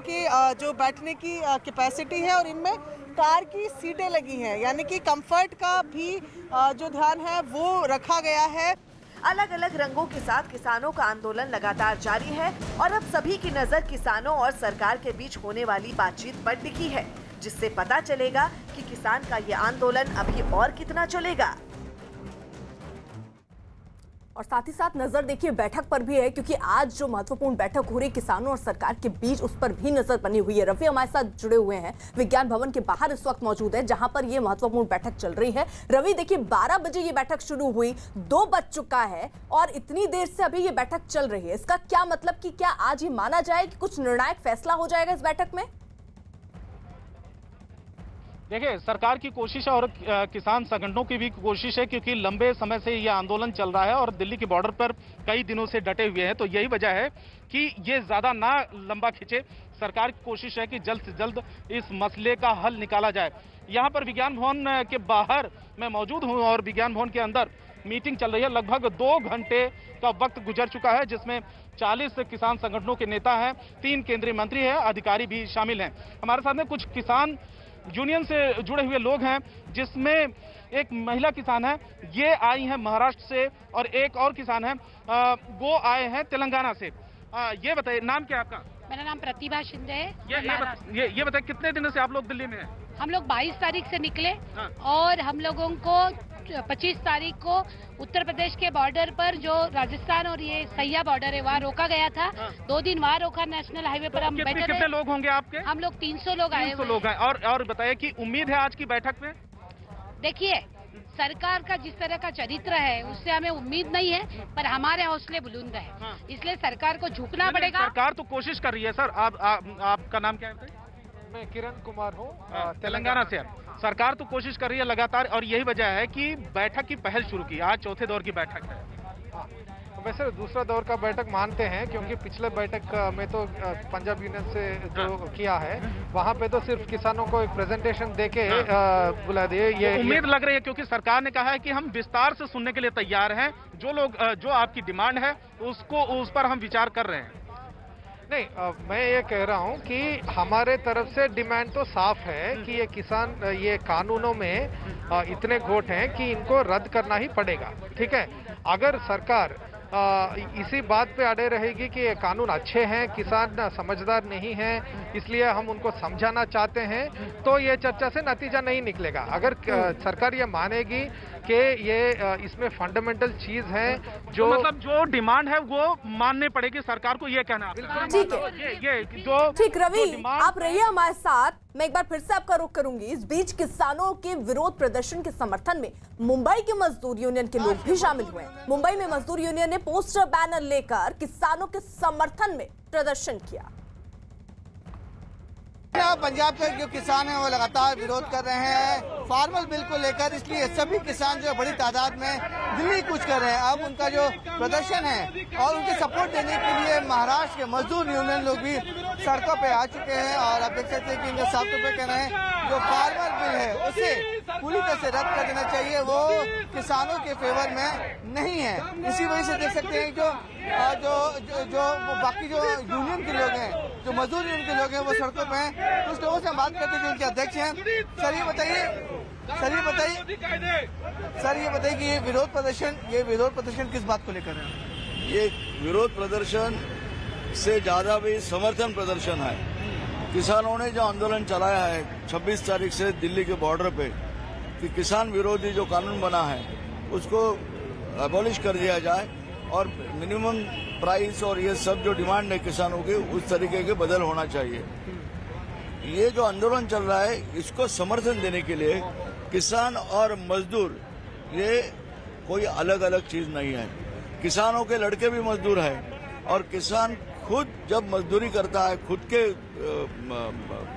की जो बैठने की कैपेसिटी है और इनमें कार की सीटें लगी हैं, यानी कि कंफर्ट का भी जो ध्यान है वो रखा गया है। अलग अलग रंगों के साथ किसानों का आंदोलन लगातार जारी है और अब सभी की नजर किसानों और सरकार के बीच होने वाली बातचीत पर टिकी है, जिससे पता चलेगा कि किसान का ये आंदोलन अभी और कितना चलेगा। और साथ ही साथ नजर देखिए बैठक पर भी है, क्योंकि आज जो महत्वपूर्ण बैठक हो रही है किसानों और सरकार के बीच, उस पर भी नजर बनी हुई है। रवि हमारे साथ जुड़े हुए हैं, विज्ञान भवन के बाहर इस वक्त मौजूद है जहां पर ये महत्वपूर्ण बैठक चल रही है। रवि देखिए 12 बजे ये बैठक शुरू हुई, 2 बज चुका है और इतनी देर से अभी ये बैठक चल रही है। इसका क्या मतलब कि क्या आज ये माना जाए कि कुछ निर्णायक फैसला हो जाएगा इस बैठक में? देखिए, सरकार की कोशिश है और किसान संगठनों की भी कोशिश है, क्योंकि लंबे समय से ये आंदोलन चल रहा है और दिल्ली की बॉर्डर पर कई दिनों से डटे हुए हैं। तो यही वजह है कि ये ज्यादा ना लंबा खिंचे। सरकार की कोशिश है कि जल्द से जल्द इस मसले का हल निकाला जाए। यहाँ पर विज्ञान भवन के बाहर मैं मौजूद हूँ और विज्ञान भवन के अंदर मीटिंग चल रही है। लगभग 2 घंटे का वक्त गुजर चुका है, जिसमें 40 किसान संगठनों के नेता हैं, 3 केंद्रीय मंत्री हैं, अधिकारी भी शामिल हैं। हमारे साथ में कुछ किसान यूनियन से जुड़े हुए लोग हैं, जिसमें एक महिला किसान है, ये आई हैं महाराष्ट्र से, और एक और किसान है वो आए हैं तेलंगाना से। ये बताइए, नाम क्या है आपका? मेरा नाम प्रतिभा शिंदे है। ये बताइए, कितने दिनों से आप लोग दिल्ली में हैं? हम लोग 22 तारीख से निकले और हम लोगों को 25 तारीख को उत्तर प्रदेश के बॉर्डर पर जो राजस्थान और ये सैया बॉर्डर है वहाँ रोका गया था। 2 दिन वहाँ रोका, नेशनल हाईवे पर हम बैठे। कितने लोग होंगे आपके? हम लोग 300 लोग आए। 300 लोग हैं। और बताइए कि उम्मीद है आज की बैठक में? देखिए, सरकार का जिस तरह का चरित्र है उससे हमें उम्मीद नहीं है, पर हमारे हौसले बुलंद है, इसलिए सरकार को झुकना पड़ेगा। सरकार तो कोशिश कर रही है। सर, आपका नाम क्या है? मैं किरण कुमार हूँ, तेलंगाना से। सरकार तो कोशिश कर रही है लगातार, और यही वजह है कि बैठक की पहल शुरू की। आज चौथे दौर की बैठक है। वैसे दूसरा दौर का बैठक मानते हैं, क्योंकि पिछले बैठक में तो पंजाब यूनियन से जो किया है वहाँ पे तो सिर्फ किसानों को एक प्रेजेंटेशन देके बुला दिए। ये उम्मीद लग रही है, क्योंकि सरकार ने कहा है कि हम विस्तार से सुनने के लिए तैयार हैं। जो आपकी डिमांड है उस पर हम विचार कर रहे हैं। नहीं, मैं ये कह रहा हूँ कि हमारे तरफ से डिमांड तो साफ है कि ये कानूनों में इतने खोट हैं कि इनको रद्द करना ही पड़ेगा। ठीक है, अगर सरकार इसी बात पे अड़े रहेगी कि ये कानून अच्छे हैं, किसान समझदार नहीं हैं, इसलिए हम उनको समझाना चाहते हैं, तो ये चर्चा से नतीजा नहीं निकलेगा। अगर सरकार ये मानेगी कि ये इसमें फंडामेंटल चीज है, जो मतलब जो डिमांड है वो माननी पड़ेगी सरकार को, ये कहना। ठीक है, ठीक। रवि, आप रहिए हमारे साथ, मैं एक बार फिर से आपका रुख करूंगी। इस बीच किसानों के विरोध प्रदर्शन के समर्थन में मुंबई के मजदूर यूनियन के लोग भी शामिल हुए। मुंबई में मजदूर यूनियन ने पोस्टर बैनर लेकर किसानों के समर्थन में प्रदर्शन किया। पंजाब के जो किसान हैं वो लगातार विरोध कर रहे हैं फार्मर बिल को लेकर, इसलिए सभी किसान जो बड़ी तादाद में दिल्ली कूच कर रहे हैं। अब उनका जो प्रदर्शन है और उनके सपोर्ट देने के लिए महाराष्ट्र के मजदूर यूनियन लोग भी सड़कों पे आ चुके हैं और आप देख सकते हैं कि इनके साफ तौर पे कह रहे हैं जो फार्मर बिल है उसे पूरी तरह से रद्द कर देना चाहिए, वो किसानों के फेवर में नहीं है। इसी वजह से देख सकते हैं जो बाकी जो यूनियन के लोग हैं, जो मजदूर यूनियन के लोग हैं, वो सड़कों पे हैं। कुछ लोगों से हम बात करते हैं जो उनके अध्यक्ष हैं। सर ये बताइए कि ये विरोध प्रदर्शन किस बात को लेकर है? ये विरोध प्रदर्शन से ज्यादा भी समर्थन प्रदर्शन है। किसानों ने जो आंदोलन चलाया है 26 तारीख से दिल्ली के बॉर्डर पे कि किसान विरोधी जो कानून बना है उसको अबॉलिश कर दिया जाए और मिनिमम प्राइस और ये सब जो डिमांड है किसानों की उस तरीके के बदल होना चाहिए। ये जो आंदोलन चल रहा है इसको समर्थन देने के लिए किसान और मजदूर ये कोई अलग अलग चीज नहीं है। किसानों के लड़के भी मजदूर हैं और किसान खुद जब मजदूरी करता है, खुद के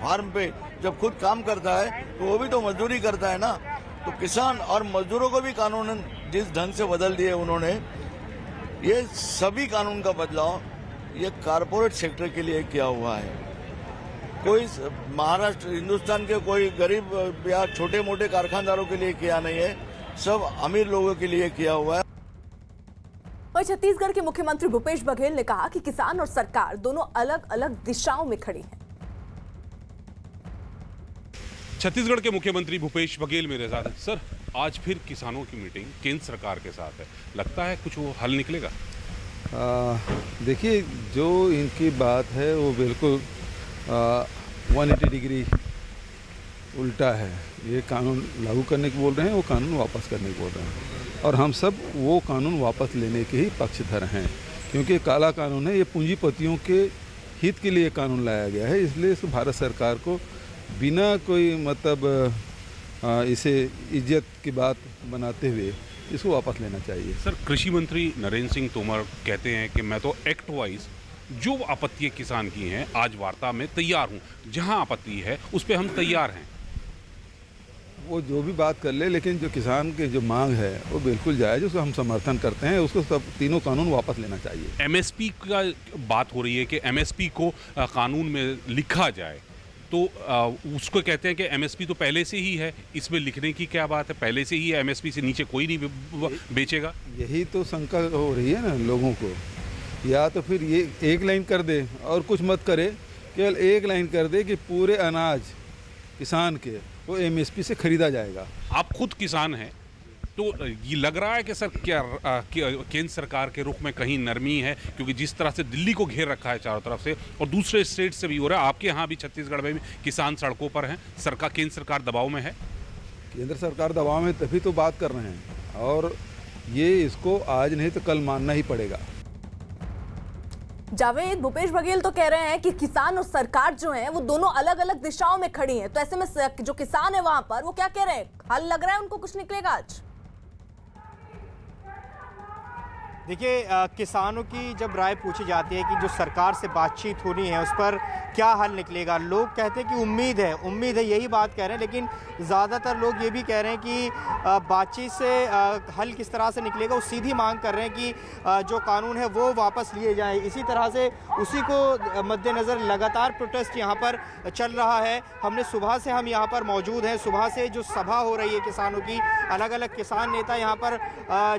फार्म पे जब खुद काम करता है तो वो भी तो मजदूरी करता है ना। तो किसान और मजदूरों को भी कानून जिस ढंग से बदल दिए उन्होंने, ये सभी कानून का बदलाव ये कारपोरेट सेक्टर के लिए किया हुआ है। कोई महाराष्ट्र हिंदुस्तान के कोई गरीब या छोटे मोटे कारखानदारों के लिए किया नहीं है, सब अमीर लोगों के लिए किया हुआ है। और छत्तीसगढ़ के मुख्यमंत्री भूपेश बघेल ने कहा कि किसान और सरकार दोनों अलग अलग दिशाओं में खड़ी हैं। छत्तीसगढ़ के मुख्यमंत्री भूपेश बघेल मेरे साथ हैं। सर, आज फिर किसानों की मीटिंग केंद्र सरकार के साथ है, लगता है कुछ वो हल निकलेगा? देखिए, जो इनकी बात है वो बिल्कुल 180 डिग्री उल्टा है। ये कानून लागू करने की बोल रहे हैं, वो कानून वापस करने की बोल रहे हैं, और हम सब वो कानून वापस लेने के ही पक्षधर हैं, क्योंकि काला कानून है। ये पूंजीपतियों के हित के लिए कानून लाया गया है, इसलिए इस भारत सरकार को बिना कोई मतलब इसे इज्जत की बात बनाते हुए इसको वापस लेना चाहिए। सर, कृषि मंत्री नरेंद्र सिंह तोमर कहते हैं कि मैं तो एक्ट वाइज जो आपत्तियां किसान की हैं आज वार्ता में तैयार हूं, जहां आपत्ति है उस पर हम तैयार हैं। वो जो भी बात कर ले, लेकिन जो किसान के जो मांग है वो बिल्कुल जायज़, उसको हम समर्थन करते हैं। उसको सब तीनों कानून वापस लेना चाहिए। एमएसपी का बात हो रही है कि एमएसपी को कानून में लिखा जाए, तो उसको कहते हैं कि एमएसपी तो पहले से ही है, इसमें लिखने की क्या बात है? पहले से ही है, एमएसपी से नीचे कोई नहीं बेचेगा। यही तो शंका हो रही है ना लोगों को। या तो फिर ये एक लाइन कर दे और कुछ मत करे, केवल एक लाइन कर दे कि पूरे अनाज किसान के वो एमएसपी से खरीदा जाएगा। आप खुद किसान हैं, तो ये लग रहा है कि सर क्या केंद्र सरकार के रुख में कहीं नरमी है? क्योंकि जिस तरह से दिल्ली को घेर रखा है चारों तरफ से और दूसरे स्टेट से भी हो रहा है, आपके यहाँ भी छत्तीसगढ़ में भी किसान सड़कों पर हैं, केंद्र सरकार दबाव में है। केंद्र सरकार दबाव में तभी तो बात कर रहे हैं, और ये इसको आज नहीं तो कल मानना ही पड़ेगा। जावेद, भूपेश बघेल तो कह रहे हैं कि किसान और सरकार जो है वो दोनों अलग अलग दिशाओं में खड़ी हैं, तो ऐसे में जो किसान है वहां पर वो क्या कह रहे हैं? हल लग रहा है उनको कुछ निकलेगा आज? देखिए, किसानों की जब राय पूछी जाती है कि जो सरकार से बातचीत होनी है उस पर क्या हल निकलेगा, लोग कहते हैं कि उम्मीद है, यही बात कह रहे हैं। लेकिन ज़्यादातर लोग ये भी कह रहे हैं कि बातचीत से हल किस तरह से निकलेगा, वो सीधी मांग कर रहे हैं कि जो कानून है वो वापस लिए जाएं। इसी तरह से उसी को मद्देनज़र लगातार प्रोटेस्ट यहाँ पर चल रहा है। सुबह से हम यहाँ पर मौजूद हैं, सुबह से जो सभा हो रही है किसानों की, अलग अलग किसान नेता यहाँ पर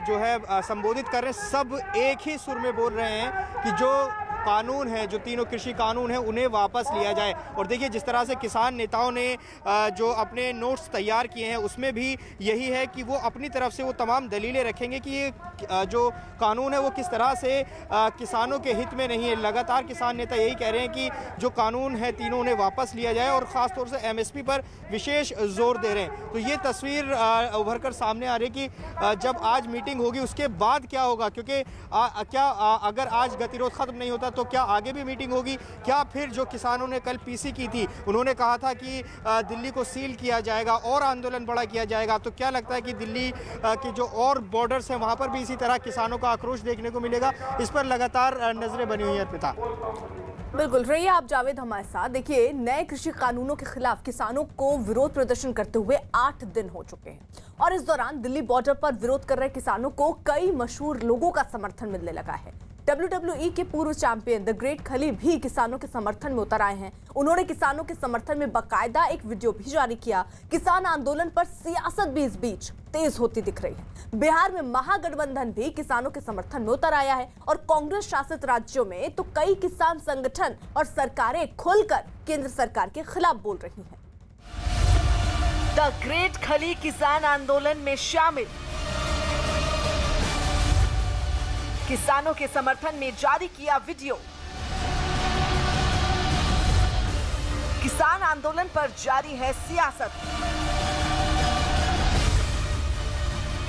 जो है संबोधित कर रहे हैं। सब एक ही सुर में बोल रहे हैं कि जो कानून है, जो तीनों कृषि कानून है, उन्हें वापस लिया जाए। और देखिए, जिस तरह से किसान नेताओं ने जो अपने नोट्स तैयार किए हैं उसमें भी यही है कि वो अपनी तरफ से वो तमाम दलीलें रखेंगे कि ये जो कानून है वो किस तरह से किसानों के हित में नहीं है। लगातार किसान नेता यही कह रहे हैं कि जो कानून है तीनों उन्हें वापस लिया जाए, और ख़ास तौर से एमएसपी पर विशेष जोर दे रहे हैं। तो ये तस्वीर उभर कर सामने आ रही है कि जब आज मीटिंग होगी उसके बाद क्या होगा, क्योंकि अगर आज गतिरोध खत्म नहीं होता तो क्या आगे भी मीटिंग होगी? क्या फिर जो किसानों ने कल पीसी की थी, उन्होंने कहा था कि दिल्ली को सील किया जाएगा और आंदोलन बड़ा किया जाएगा, तो क्या लगता है कि दिल्ली की जो और बॉर्डर्स हैं वहां पर भी इसी तरह किसानों का आक्रोश देखने को मिलेगा? इस पर लगातार नजरें बनी हुई हैं। अर्पिता, बिल्कुल रहिए आप जावेद हमारे साथ। देखिए, नए कृषि कानूनों के खिलाफ किसानों को विरोध प्रदर्शन करते हुए 8 दिन हो चुके हैं, और इस दौरान दिल्ली बॉर्डर पर विरोध कर रहे किसानों को कई मशहूर लोगों का समर्थन मिलने लगा है। WWE के पूर्व चैंपियन द ग्रेट खली भी किसानों के समर्थन में उतर आए हैं। उन्होंने किसानों के समर्थन में बाकायदा एक वीडियो भी जारी किया। किसान आंदोलन पर सियासत भी इस बीच तेज होती दिख रही है। बिहार में महागठबंधन भी किसानों के समर्थन में उतर आया है, और कांग्रेस शासित राज्यों में तो कई किसान संगठन और सरकारें खुलकर केंद्र सरकार के खिलाफ बोल रही हैं। द ग्रेट खली किसान आंदोलन में शामिल, किसानों के समर्थन में जारी किया वीडियो। किसान आंदोलन पर जारी है सियासत,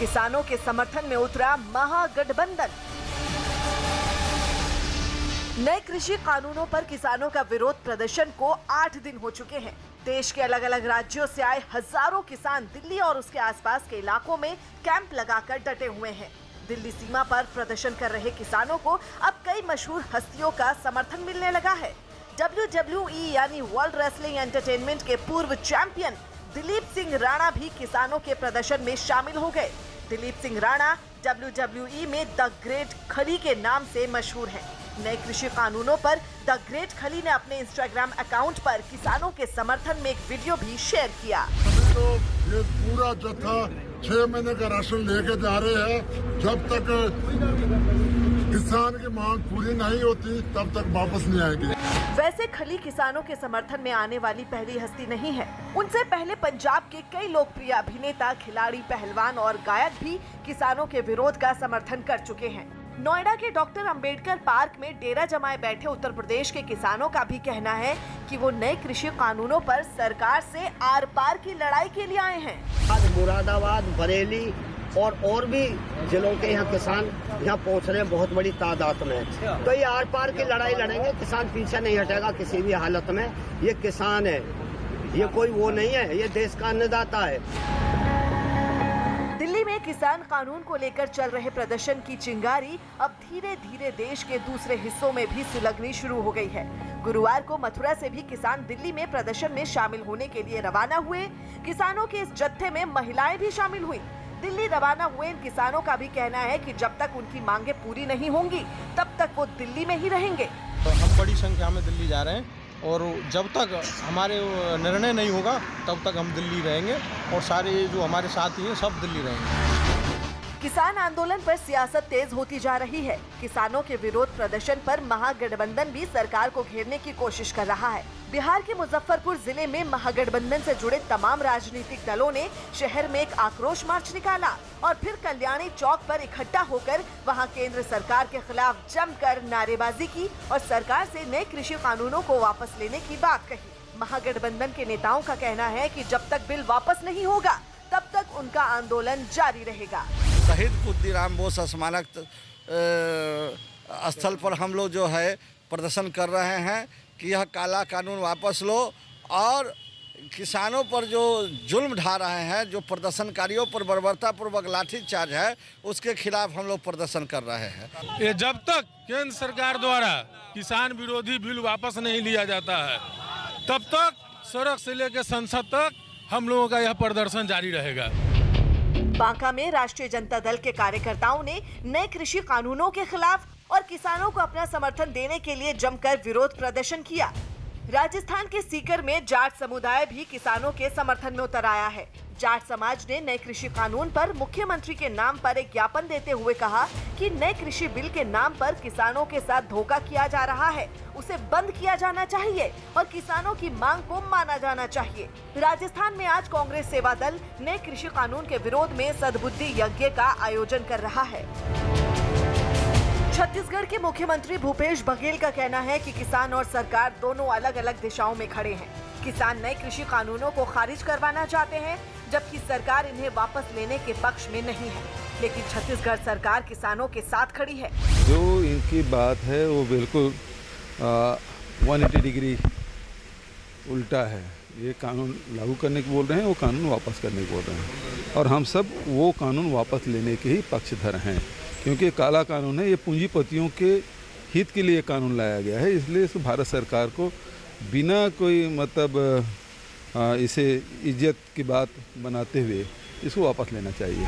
किसानों के समर्थन में उतरा महागठबंधन। नए कृषि कानूनों पर किसानों का विरोध प्रदर्शन को 8 दिन हो चुके हैं। देश के अलग अलग राज्यों से आए हजारों किसान दिल्ली और उसके आसपास के इलाकों में कैंप लगाकर डटे हुए हैं। दिल्ली सीमा पर प्रदर्शन कर रहे किसानों को अब कई मशहूर हस्तियों का समर्थन मिलने लगा है। WWE यानी वर्ल्ड रेसलिंग एंटरटेनमेंट के पूर्व चैंपियन दिलीप सिंह राणा भी किसानों के प्रदर्शन में शामिल हो गए। दिलीप सिंह राणा WWE में द ग्रेट खली के नाम से मशहूर हैं। नए कृषि कानूनों पर द ग्रेट खली ने अपने इंस्टाग्राम अकाउंट पर किसानों के समर्थन में एक वीडियो भी शेयर किया। तो ये पूरा जत्था 6 महीने का राशन लेके जा रहे हैं। जब तक किसान की मांग पूरी नहीं होती तब तक वापस नहीं आएंगे। वैसे खली किसानों के समर्थन में आने वाली पहली हस्ती नहीं है। उनसे पहले पंजाब के कई लोकप्रिय अभिनेता, खिलाड़ी, पहलवान और गायक भी किसानों के विरोध का समर्थन कर चुके हैं। नोएडा के डॉक्टर अंबेडकर पार्क में डेरा जमाए बैठे उत्तर प्रदेश के किसानों का भी कहना है कि वो नए कृषि कानूनों पर सरकार से आर पार की लड़ाई के लिए आए हैं। आज मुरादाबाद, बरेली और भी जिलों के यहाँ किसान यहाँ पहुँच रहे हैं बहुत बड़ी तादाद में। तो ये आर पार की लड़ाई लड़ेंगे। किसान पीछे नहीं हटेगा किसी भी हालत में। ये किसान है, ये कोई वो नहीं है, ये देश का अन्नदाता है। दिल्ली में किसान कानून को लेकर चल रहे प्रदर्शन की चिंगारी अब धीरे धीरे देश के दूसरे हिस्सों में भी सुलगनी शुरू हो गई है। गुरुवार को मथुरा से भी किसान दिल्ली में प्रदर्शन में शामिल होने के लिए रवाना हुए। किसानों के इस जत्थे में महिलाएं भी शामिल हुई। दिल्ली रवाना हुए इन किसानों का भी कहना है कि जब तक उनकी मांगे पूरी नहीं होंगी तब तक वो दिल्ली में ही रहेंगे। तो हम बड़ी संख्या में दिल्ली जा रहे हैं और जब तक हमारे निर्णय नहीं होगा तब तक हम दिल्ली रहेंगे और सारे जो हमारे साथी हैं सब दिल्ली रहेंगे। किसान आंदोलन पर सियासत तेज होती जा रही है। किसानों के विरोध प्रदर्शन पर महागठबंधन भी सरकार को घेरने की कोशिश कर रहा है। बिहार के मुजफ्फरपुर जिले में महागठबंधन से जुड़े तमाम राजनीतिक दलों ने शहर में एक आक्रोश मार्च निकाला और फिर कल्याणी चौक पर इकट्ठा होकर वहां केंद्र सरकार के खिलाफ जमकर नारेबाजी की और सरकार से नए कृषि कानूनों को वापस लेने की बात कही। महागठबंधन के नेताओं का कहना है कि जब तक बिल वापस नहीं होगा तब तक उनका आंदोलन जारी रहेगा। शहीद खुदीराम बोस स्मारक स्थल पर हम लोग जो है प्रदर्शन कर रहे हैं कि यह काला कानून वापस लो और किसानों पर जो जुल्म ढा रहे हैं, जो प्रदर्शनकारियों पर बर्बरतापूर्वक लाठीचार्ज है, उसके खिलाफ हम लोग प्रदर्शन कर रहे हैं। ये जब तक केंद्र सरकार द्वारा किसान विरोधी बिल वापस नहीं लिया जाता है तब तक सड़क से लेकर संसद तक हम लोगों का यह प्रदर्शन जारी रहेगा। बांका में राष्ट्रीय जनता दल के कार्यकर्ताओं ने नए कृषि कानूनों के खिलाफ और किसानों को अपना समर्थन देने के लिए जमकर विरोध प्रदर्शन किया। राजस्थान के सीकर में जाट समुदाय भी किसानों के समर्थन में उतर आया है। जाट समाज ने नए कृषि कानून पर मुख्यमंत्री के नाम पर एक ज्ञापन देते हुए कहा कि नए कृषि बिल के नाम पर किसानों के साथ धोखा किया जा रहा है, उसे बंद किया जाना चाहिए और किसानों की मांग को माना जाना चाहिए। राजस्थान में आज कांग्रेस सेवा दल नए कृषि कानून के विरोध में सद्बुद्धि यज्ञ का आयोजन कर रहा है। छत्तीसगढ़ के मुख्यमंत्री भूपेश बघेल का कहना है कि किसान और सरकार दोनों अलग अलग दिशाओं में खड़े हैं। किसान नए कृषि कानूनों को खारिज करवाना चाहते हैं जबकि सरकार इन्हें वापस लेने के पक्ष में नहीं है, लेकिन छत्तीसगढ़ सरकार किसानों के साथ खड़ी है। जो इनकी बात है वो बिल्कुल 180 डिग्री उल्टा है। ये कानून लागू करने की बोल रहे हैं, वो कानून वापस करने की बोल रहे हैं और हम सब वो कानून वापस लेने के ही पक्षधर हैं, क्योंकि काला कानून है, ये पूंजीपतियों के हित के लिए कानून लाया गया है। इसलिए इस भारत सरकार को बिना कोई मतलब इसे इज्जत की बात बनाते हुए इसको वापस लेना चाहिए।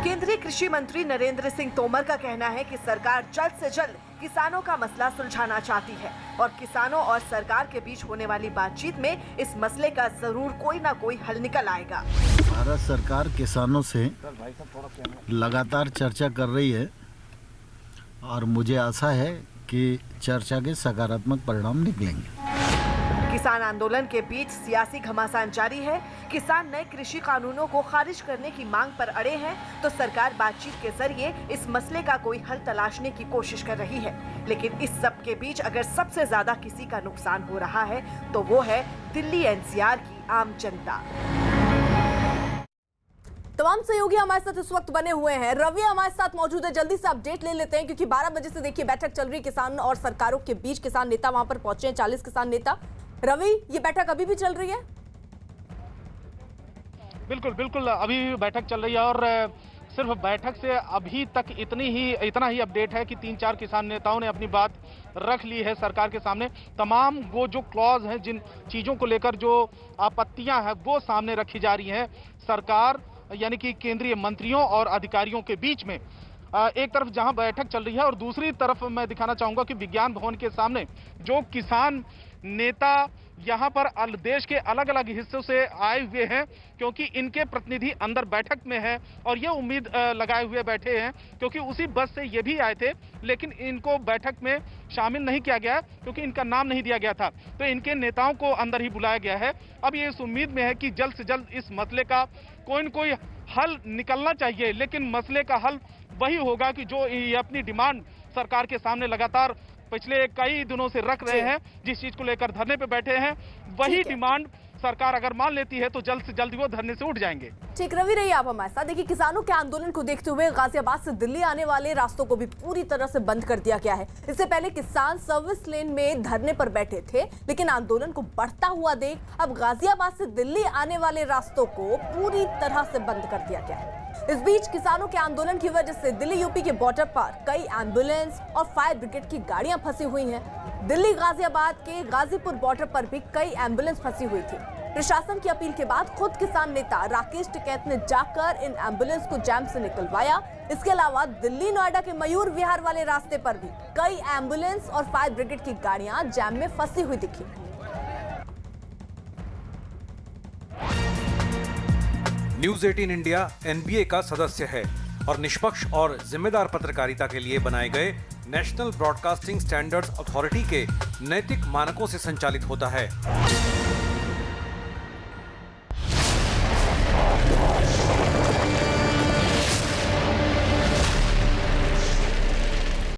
केंद्रीय कृषि मंत्री नरेंद्र सिंह तोमर का कहना है कि सरकार जल्द से जल्द किसानों का मसला सुलझाना चाहती है और किसानों और सरकार के बीच होने वाली बातचीत में इस मसले का जरूर कोई ना कोई हल निकल आएगा। भारत सरकार किसानों से लगातार चर्चा कर रही है और मुझे आशा है कि चर्चा के सकारात्मक परिणाम निकलेंगे। किसान आंदोलन के बीच सियासी घमासान जारी है। किसान नए कृषि कानूनों को खारिज करने की मांग पर अड़े हैं तो सरकार बातचीत के जरिए इस मसले का कोई हल तलाशने की कोशिश कर रही है। लेकिन इस सब के बीच अगर सबसे ज्यादा किसी का नुकसान हो रहा है तो वो है दिल्ली एनसीआर की आम जनता। तमाम सहयोगी हमारे साथ इस वक्त बने हुए हैं। रवि हमारे साथ मौजूद है, जल्दी से अपडेट ले लेते हैं क्योंकि 12 बजे से देखिए बैठक चल रही है किसान और सरकारों के बीच। किसान नेता वहां पर पहुंचे हैं, 40 किसान नेता। रवि, ये बैठक अभी भी चल रही है? बिल्कुल बिल्कुल, अभी भी बैठक चल रही है और सिर्फ बैठक से अभी तक इतना ही अपडेट है कि 3-4 किसान नेताओं ने अपनी बात रख ली है सरकार के सामने। तमाम वो जो क्लॉज हैं, जिन चीज़ों को लेकर जो आपत्तियां हैं, वो सामने रखी जा रही हैं सरकार यानी कि केंद्रीय मंत्रियों और अधिकारियों के बीच में। एक तरफ जहां बैठक चल रही है और दूसरी तरफ मैं दिखाना चाहूंगा कि विज्ञान भवन के सामने जो किसान नेता यहां पर देश के अलग अलग हिस्सों से आए हुए हैं, क्योंकि इनके प्रतिनिधि अंदर बैठक में हैं और ये उम्मीद लगाए हुए बैठे हैं क्योंकि उसी बस से ये भी आए थे, लेकिन इनको बैठक में शामिल नहीं किया गया क्योंकि इनका नाम नहीं दिया गया था, तो इनके नेताओं को अंदर ही बुलाया गया है। अब ये इस उम्मीद में है कि जल्द से जल्द इस मसले का कोई न कोई हल निकलना चाहिए, लेकिन मसले का हल वही होगा कि जो ये अपनी डिमांड सरकार के सामने लगातार पिछले कई दिनों से रख रहे हैं, जिस चीज को लेकर धरने पे बैठे हैं, वही डिमांड सरकार अगर मान लेती है तो जल्द से जल्द वो धरने से उठ जाएंगे। ठीक, रवि रहिए आप हमारे साथ। देखिए, किसानों के आंदोलन को देखते हुए गाजियाबाद से दिल्ली आने वाले रास्तों को भी पूरी तरह से बंद कर दिया गया है। इससे पहले किसान सर्विस लेन में धरने पर बैठे थे, लेकिन आंदोलन को बढ़ता हुआ देख अब गाजियाबाद से दिल्ली आने वाले रास्तों को पूरी तरह से बंद कर दिया गया है। इस बीच किसानों के आंदोलन की वजह से दिल्ली यूपी के बॉर्डर पर कई एम्बुलेंस और फायर ब्रिगेड की गाड़ियां फंसी हुई हैं। दिल्ली गाजियाबाद के गाजीपुर बॉर्डर पर भी कई एम्बुलेंस फंसी हुई थी। प्रशासन की अपील के बाद खुद किसान नेता राकेश टिकैत ने जाकर इन एम्बुलेंस को जैम से निकलवाया। इसके अलावा दिल्ली नोएडा के मयूर विहार वाले रास्ते पर भी कई एम्बुलेंस और फायर ब्रिगेड की गाड़ियां जैम में फंसी हुई दिखी। न्यूज 18 इंडिया NBA का सदस्य है और निष्पक्ष और जिम्मेदार पत्रकारिता के लिए बनाए गए नेशनल ब्रॉडकास्टिंग स्टैंडर्ड्स अथॉरिटी के नैतिक मानकों से संचालित होता है।